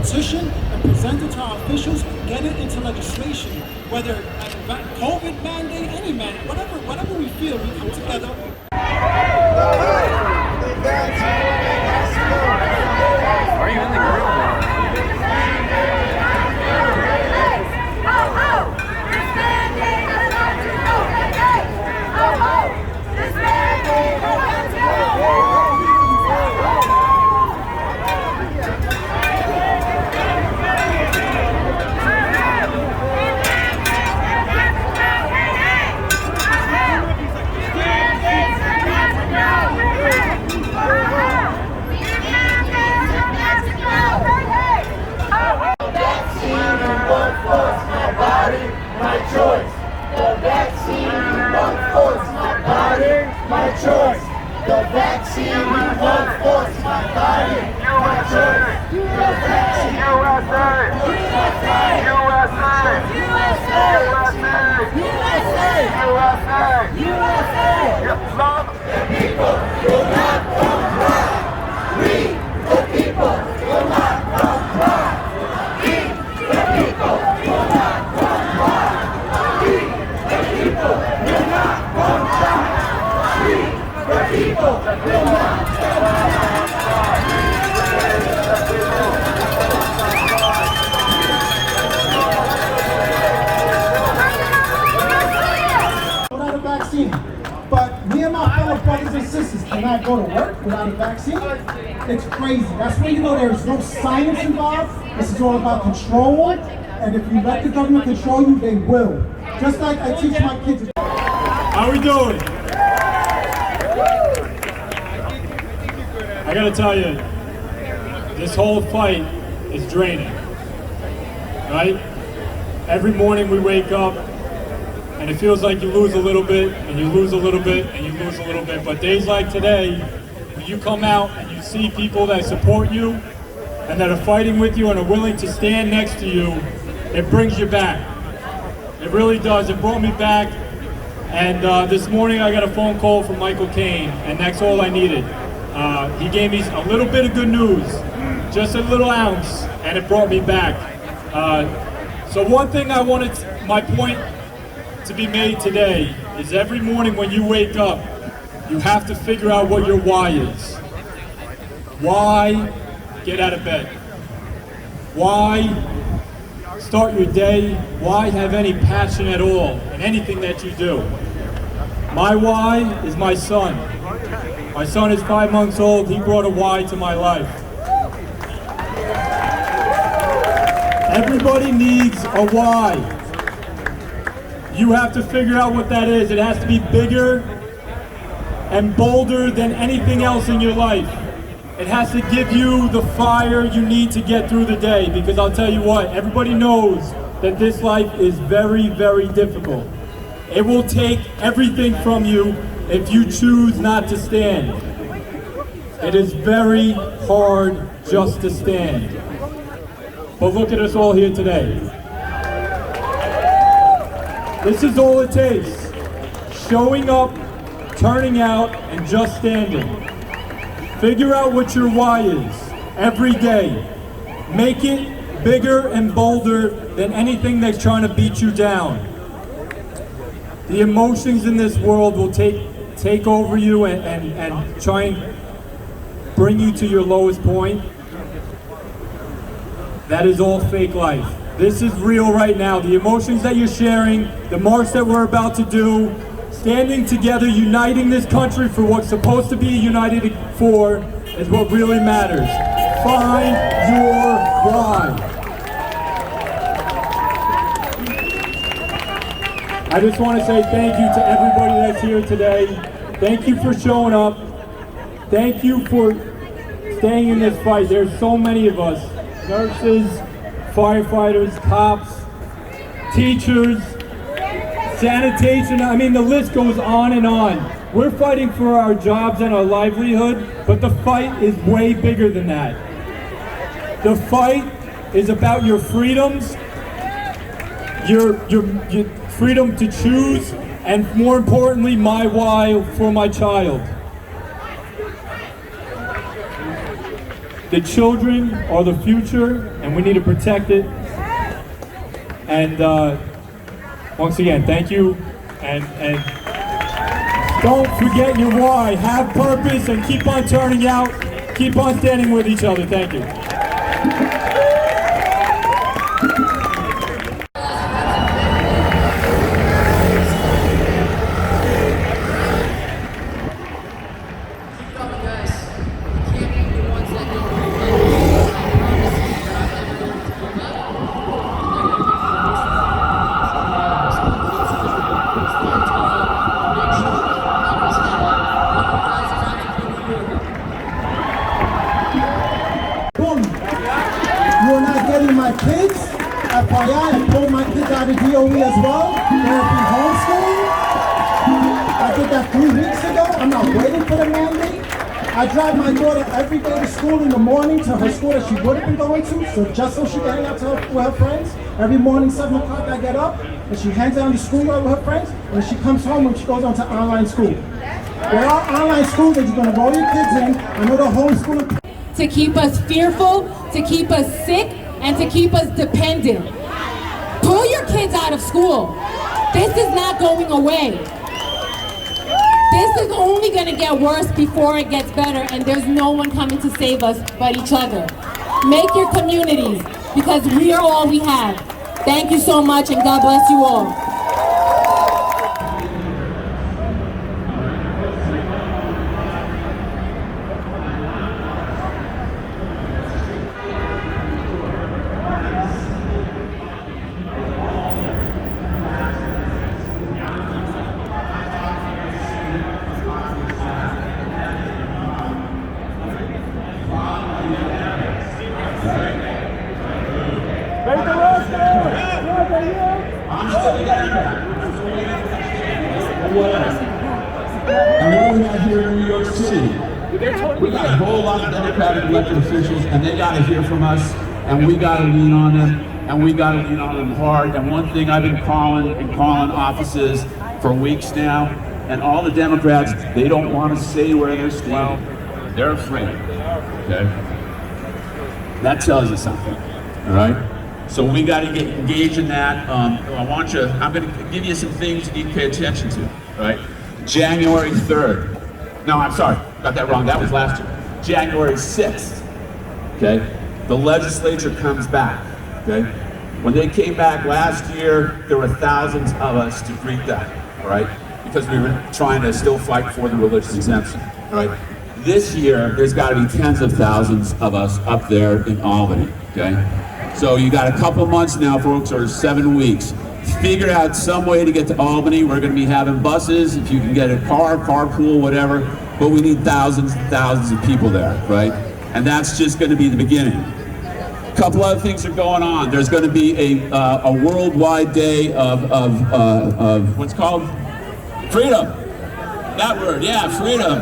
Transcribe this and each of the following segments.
petition and present it to our officials, get it into legislation, whether COVID mandate, any mandate, whatever we feel, we come together. Are you in the group? Without a vaccine, but me and my fellow brothers and sisters cannot go to work without a vaccine. It's crazy. That's where you know there's no science involved. This is all about control, and if you let the government control you, they will. Just like I teach my kids. How we doing? I gotta tell you, this whole fight is draining, right? Every morning we wake up and it feels like you lose a little bit and you lose a little bit and you lose a little bit. But days like today, when you come out and you see people that support you and that are fighting with you and are willing to stand next to you, it brings you back. It really does. It brought me back. And this morning I got a phone call from Michael Caine, and that's all I needed. He gave me a little bit of good news, just a little ounce, and it brought me back. So one thing I wanted my point to be made today is every morning when you wake up, you have to figure out what your why is. Why get out of bed? Why start your day? Why have any passion at all in anything that you do? My why is my son. My son is 5 months old. He brought a why to my life. Everybody needs a why. You have to figure out what that is. It has to be bigger and bolder than anything else in your life. It has to give you the fire you need to get through the day, because I'll tell you what, everybody knows that this life is very, very difficult. It will take everything from you if you choose not to stand. It is very hard just to stand. But look at us all here today. This is all it takes. Showing up, turning out, and just standing. Figure out what your why is every day. Make it bigger and bolder than anything that's trying to beat you down. The emotions in this world will take over you and try and bring you to your lowest point. That is all fake life. This is real right now. The emotions that you're sharing, the march that we're about to do, standing together, uniting this country for what's supposed to be united for, is what really matters. Find your why. I just want to say thank you to everybody that's here today. Thank you for showing up. Thank you for staying in this fight. There's so many of us. Nurses, firefighters, cops, teachers, sanitation. I mean, the list goes on and on. We're fighting for our jobs and our livelihood, but the fight is way bigger than that. The fight is about your freedoms, your freedom to choose, and more importantly, my why for my child. The children are the future, and we need to protect it. And once again, thank you, and don't forget your why. Have purpose and keep on turning out. Keep on standing with each other. Thank you. You're not getting my kids. FYI, I pulled my kids out of DOE as well. They're homeschooling. I did that 3 weeks ago. I'm not waiting for the mandate. I drive my daughter every day to school in the morning to her school that she would have been going to, so just so she can hang out with her friends. Every morning, 7 o'clock, I get up, and she hangs out in the schoolyard with her friends, and then she comes home when she goes on to online school. There are online schools that you're going to roll your kids in. I know the homeschooling. To keep us fearful, to keep us sick, and to keep us dependent. Pull your kids out of school. This is not going away. This is only going to get worse before it gets better, and there's no one coming to save us but each other. Make your communities, because we are all we have. Thank you so much, and God bless you all. And what do we have here in New York City? We got a whole lot of Democratic elected officials, and they got to hear from us, and we got to lean on them, and we got to lean on them hard. And one thing I've been calling offices for weeks now, and all the Democrats, they don't want to say where they're standing. They're afraid. Okay? That tells you something. All right? So we got to get engaged in that. I'm going to give you some things you need to pay attention to. All right? January 3rd. No, I'm sorry, got that wrong. That was last year. January 6th. Okay? The legislature comes back. Okay? When they came back last year, there were thousands of us to greet that. All right? Because we were trying to still fight for the religious exemption. All right? This year, there's got to be tens of thousands of us up there in Albany. Okay? So you got a couple months now, folks, or 7 weeks. Figure out some way to get to Albany. We're going to be having buses, if you can get a car, carpool, whatever, but we need thousands and thousands of people there, right? And that's just going to be the beginning. A couple other things are going on. There's going to be a worldwide day of what's called? Freedom. That word, yeah, freedom.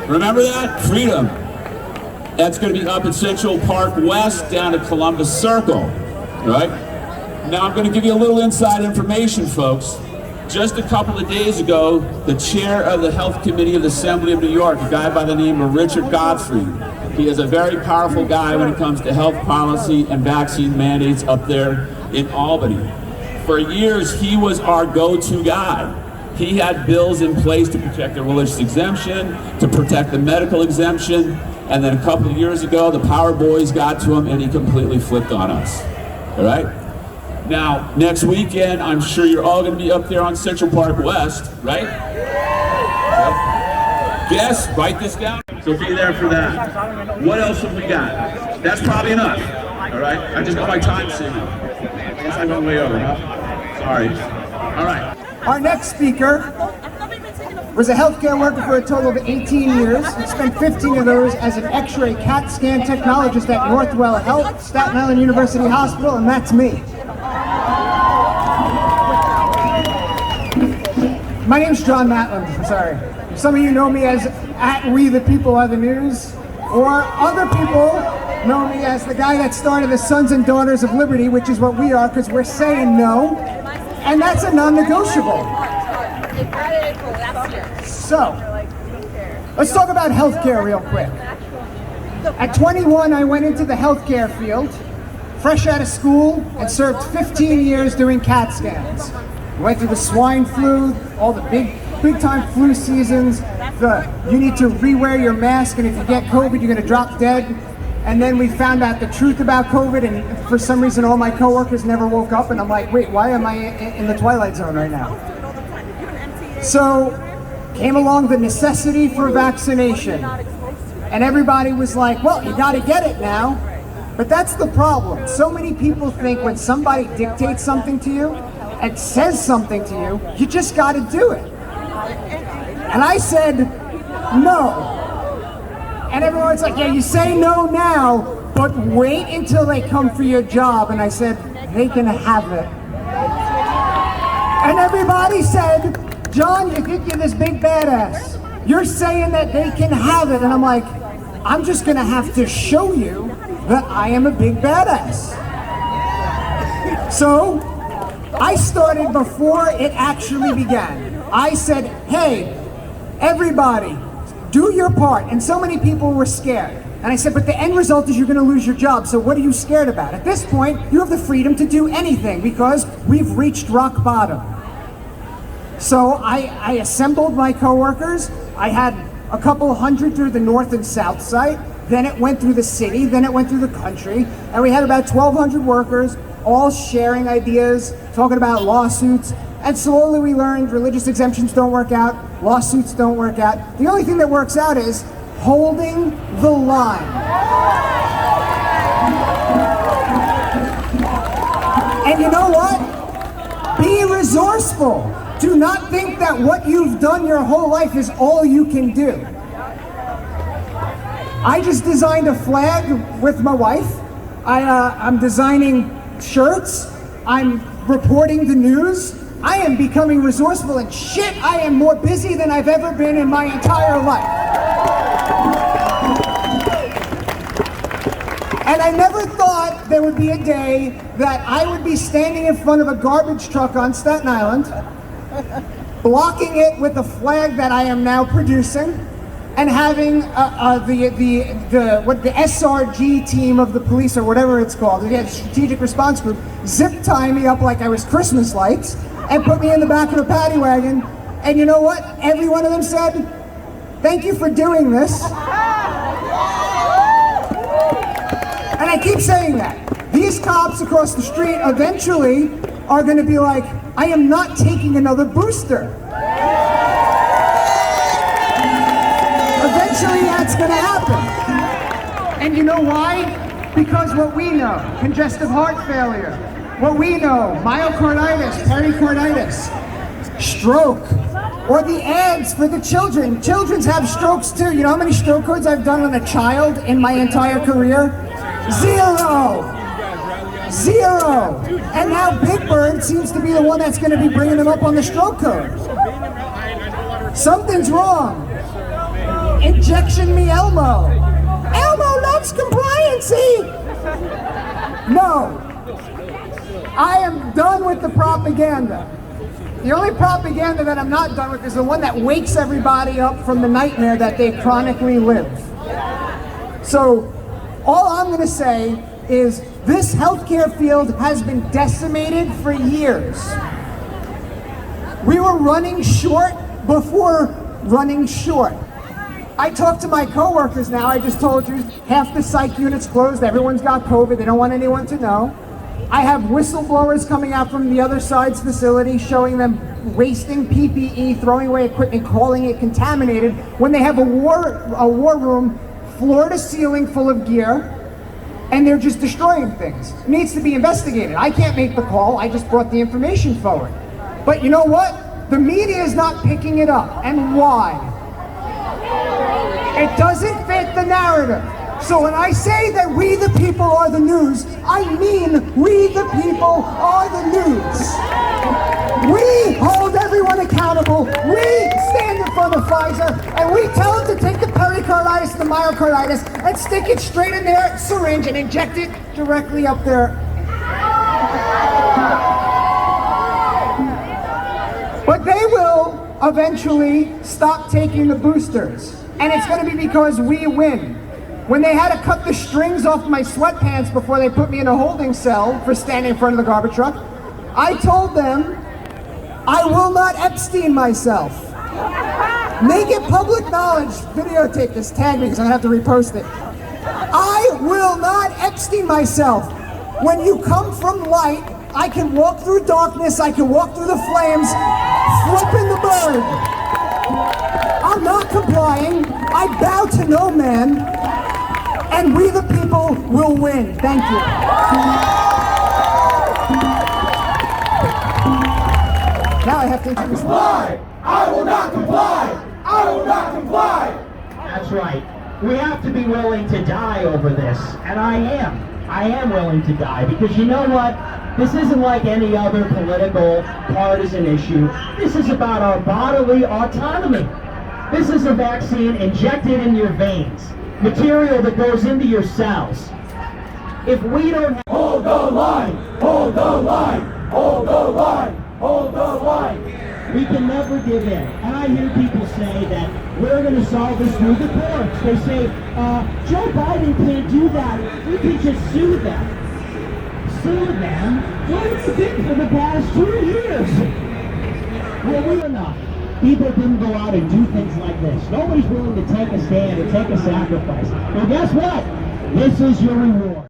Remember that? Freedom. That's going to be up at Central Park West down at Columbus Circle, right? Now I'm going to give you a little inside information, folks. Just a couple of days ago, the chair of the Health Committee of the Assembly of New York, a guy by the name of Richard Godfrey, he is a very powerful guy when it comes to health policy and vaccine mandates up there in Albany. For years, he was our go-to guy. He had bills in place to protect the religious exemption, to protect the medical exemption, and then a couple of years ago, the Power Boys got to him and he completely flipped on us. All right? Now, next weekend, I'm sure you're all going to be up there on Central Park West, right? Yes, write this down. So be there for that. What else have we got? That's probably enough. All right? I just got my time signal. I guess I went way over, huh? Sorry. All right. Our next speaker was a healthcare worker for a total of 18 years. He spent 15 of those as an X-ray CAT scan technologist at Northwell Health, Staten Island University Hospital, and that's me. My name's John Matland, I'm sorry. Some of you know me as @We the People Are the News, or other people know me as the guy that started the Sons and Daughters of Liberty, which is what we are, because we're saying no, and that's a non-negotiable. So, let's talk about healthcare real quick. At 21, I went into the healthcare field, fresh out of school, and served 15 years doing CAT scans. Went through the swine flu, all the big time flu seasons, you need to re-wear your mask, and if you get COVID, you're gonna drop dead. And then we found out the truth about COVID, and for some reason all my coworkers never woke up, and I'm like, wait, why am I in the twilight zone right now? So came along the necessity for vaccination, and everybody was like, well, you gotta get it now. But that's the problem. So many people think when somebody dictates something to you and says something to you, you just gotta do it. And I said, no. And everyone's like, yeah, you say no now, but wait until they come for your job. And I said, they can have it. And everybody said, John, you think you're this big badass. You're saying that they can have it. And I'm like, I'm just gonna have to show you that I am a big badass. So I started before it actually began. I said, hey, everybody, do your part. And so many people were scared. And I said, but the end result is you're gonna lose your job, so what are you scared about? At this point, you have the freedom to do anything because we've reached rock bottom. So I assembled my coworkers. I had a couple hundred through the north and south side, then it went through the city, then it went through the country, and we had about 1,200 workers, all sharing ideas, talking about lawsuits. And slowly we learned religious exemptions don't work out, lawsuits don't work out. The only thing that works out is holding the line. And you know what? Be resourceful. Do not think that what you've done your whole life is all you can do. I just designed a flag with my wife. I'm designing shirts. I'm reporting the news. I am becoming resourceful, and shit, I am more busy than I've ever been in my entire life. And I never thought there would be a day that I would be standing in front of a garbage truck on Staten Island, blocking it with a flag that I am now producing, and having the SRG team of the police, or whatever it's called, the Strategic Response Group, zip tie me up like I was Christmas lights, and put me in the back of a paddy wagon. And you know what? Every one of them said, thank you for doing this. And I keep saying that. These cops across the street eventually are going to be like, I am not taking another booster. Eventually that's going to happen. And you know why? Because what we know, congestive heart failure, what we know, myocarditis, pericarditis, stroke, or the ads for the children. Children have strokes too. You know how many stroke codes I've done on a child in my entire career? 0. And now Big Bird seems to be the one that's going to be bringing them up on the stroke code. Something's wrong. Injection me Elmo. Elmo loves compliancy. No. I am done with the propaganda. The only propaganda that I'm not done with is the one that wakes everybody up from the nightmare that they chronically live. So, all I'm going to say is this healthcare field has been decimated for years. We were running short before running short. I talk to my coworkers now. I just told you half the psych units closed. Everyone's got COVID. They don't want anyone to know. I have whistleblowers coming out from the other side's facility showing them wasting PPE, throwing away equipment, calling it contaminated, when they have a war room floor to ceiling full of gear, and they're just destroying things. It needs to be investigated. I can't make the call. I just brought the information forward. But you know what? The media is not picking it up. And why? It doesn't fit the narrative. So when I say that we the people are the news, I mean we the people are the news. We hold everyone accountable. We stand in front of PFIZER and we tell them to take the pericarditis, the myocarditis, and stick it straight in their syringe and inject it directly up there. But they will eventually stop taking the boosters. And it's going to be because we win. when they had to cut the strings off my sweatpants before they put me in a holding cell for standing in front of the garbage truck, I told them, I will not Epstein myself. Make it public knowledge. Videotape this, tag me because I'm gonna have to repost it. I will not Epstein myself. When you come from light, I can walk through darkness, I can walk through the flames, flipping the bird. I'm not complying. I bow to no man, and we the people will win. Thank you. Now I have to introduce. Comply! I will not comply! I will not comply! That's right. We have to be willing to die over this, and I am. I am willing to die, because you know what? This isn't like any other political, partisan issue. This is about our bodily autonomy. This is a vaccine injected in your veins, material that goes into your cells. If we don't have... Hold the line! Hold the line! Hold the line! Hold the line! We can never give in. And I hear people say that we're going to solve this through the courts. They say, Joe Biden can't do that. We can just sue them. Sue them? What have you been for the past 2 years? Well, we're enough. People didn't go out and do things like this. Nobody's willing to take a stand and take a sacrifice. Well, guess what? This is your reward.